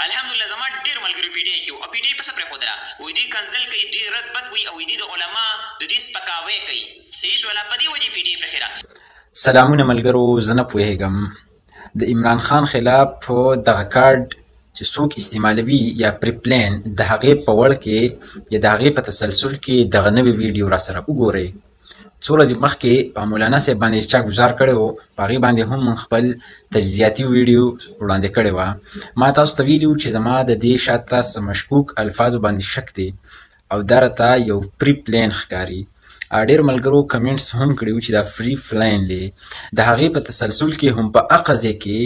الحمدلله زما ډیر ملګري پی ډی آی کې او پی ډی آی په څه پرېښودله وایي دوی کنځل کوي دوی رد بد وایي او دوی د علما د دوی سپکاوی کوي صحیح شوله په دې وجې پی ډی آی پرېښې ده. سلامونه ملګرو، زه نه پوهېږم د عمران خان خلاف دغه کارډ چې څوک استعمالوي یا پریپلین د هغې په وړ کې یا د هغې په تسلسل کې دغه نوې ویډیو راسره وګورئ. څو ورځې مخکې په مولانا صاحب باندې چا ګزار کړی و، په هغې باندې هم موږ خپل تجزیاتي ویډیو وړاندې کړې وه. ما تاسو ته ویلي وو چې زما د دې شاته څه مشکوک الفاظو باندې شک دی او دا راته یو پری پلین ښکاري. ډېر ملګرو کمنټس هم کړي وو چې دا فری فلاین دی. د هغې په تسلسل کې هم په هغه ځای کې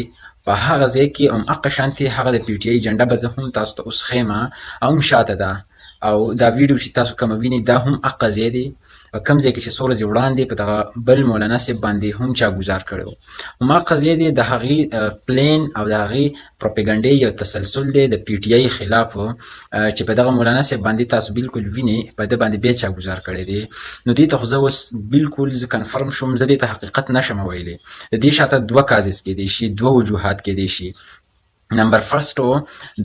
په هغه ځای کې هم هغه شانتې هغه د پی ټي آی جنډه به زه هم تاسو ته اوس ښیم او هم شاته ده او دا ویډیو چې تاسو کومه وینئ دا هم هغه ځای دی په کوم ځای کې چې څو ورځې وړاندې په دغه بل مولانا صاحب باندې هم چا ګزار کړی و. هماغه ځای دی د هغې پلین او د هغې پروپیګنډې یو تسلسل دی د پی ټي آی خلاف چې په دغه مولانا صاحب باندې تاسو بالکل وینئ په ده باندې بیا چا ګزار کړی دی. نو دې ته خو زه اوس بالکل زه کنفرم شوم، زه دې ته حقیقت نشم ویلی. د دې شاته دوه کازز کیدی شي، دوه وجوهات کیدی شي. نمبر فرسټ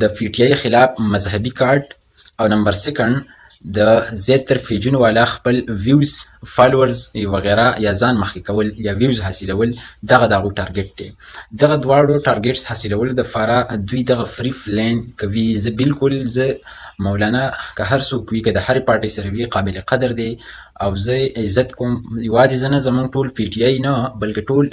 د پی ټي آی خلاف مذهبي کارت او نمبر سیکنډ د زیاتر پیجونو والا خپل ویوز فالوورز وغیره یا ځان مخکې کول یا ویوز حاصلول دغه د هغوی ټارګټ دی. دغه دواړو ټارګټس حاصلولو دپاره دوی دغه فری فلین کوي. زه بالکل زه مولانا که هر څوک وي که د هرې پارټۍ سره وي قابل قدر دی او زه عزت کوم. یوازې زه نه زموږ ټول پی ټي آی نه بلکې ټول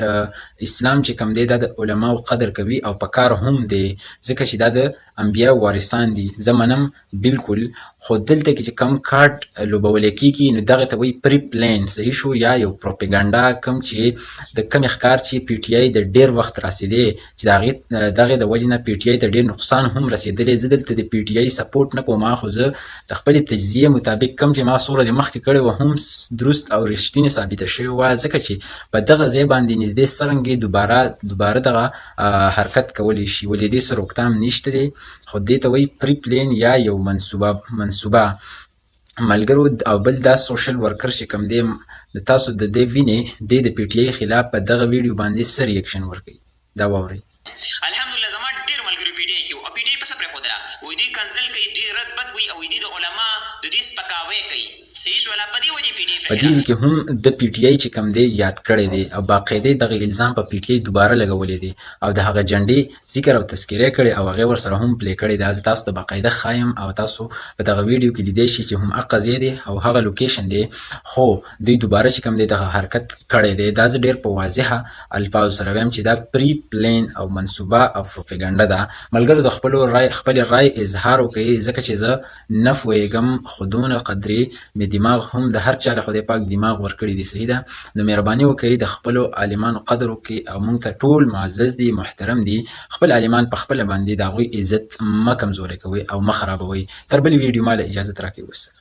اسلام چې کوم دی دا د علماو قدر کوي او په کار هم دی ځکه چې دا د انبیاو وارثان دي. زه منم بالکل، خو دلته کې چې کوم کارډ لوبولی کېږي نو دغې ته وایي پری پلین صحیح شو یا یو پروپیګنډا کوم چې د کومې ښکار چې پی ټي آی د ډېر وخت راسېدی چې د دغې د وجې نه پی ټي آی ته ډېر نقصان هم رسېدلی. زه دلته د پی ټي آی سپورټ نه کوم، خو زه د خپلې تجزیې مطابق کوم چې ما څو ورځې مخکې کړې وه هم درست او رښتینې ثابته شوې وه ځکه چې په دغه ځای باندې نږدې څرنګې دوباره دغه حرکت کولی شي ولې دې څه روکتام نشته دی. خو دې ته وایي پری پلین یا یو منصوبه ملګرو. او بل دا سوشل ورکر چې کوم دی د تاسو د دې وینې دی د پی ټي آی خلاف په دغه ویډیو باندې څه ریاکشن ورکوي دا واورئ. الحمدلله زما ډیر ملګري پی ډی آی کې او پی ډی آی په څه پرېښودله وایي دوی کنځل کوي دوی رد بد وایي او دوی د علما د دوی سپکاوی کوي صحیح شوله په دې وجې پی ډی آی په دې کې هم د پی ټي آی چې کوم دی یاد کړی دی او باقاعده دغه الزام په پی ټي آی دوباره لګولی دی او د هغه جنډې ذکر او تذکیره کړې او هغې ورسره هم پلی کړې ده. زه تاسو ته باقاعده ښایم او تاسو په دغه ویډیو کې لیدی شي چې هم هغه ځای دی او هغه لوکیشن دی، خو دوی دوباره چې کوم دی دغه حرکت کړی دی. دا زه ډېر په واضحه الفاظو سره وایم چې دا پری پلین او منصوبه او پروپیګنډه ده. ملګرو د خپلې رای اظهار وکړئ ځکه چې زه نه پوهېږم خو دونه قدرې مې دماغ هم د هر چا له خدای پاک دماغ ورکړی دی صحیح ده. نو مهرباني وکړئ د خپلو عالمانو قدر وکړئ او موږ ته ټول معزز دي محترم دي. خپل عالمان په خپله باندې د هغوی عزت مه کمزوری کوئ او مه خرابوئ. تر بلې ویډیو ما له اجازت راکړئ. وسلام.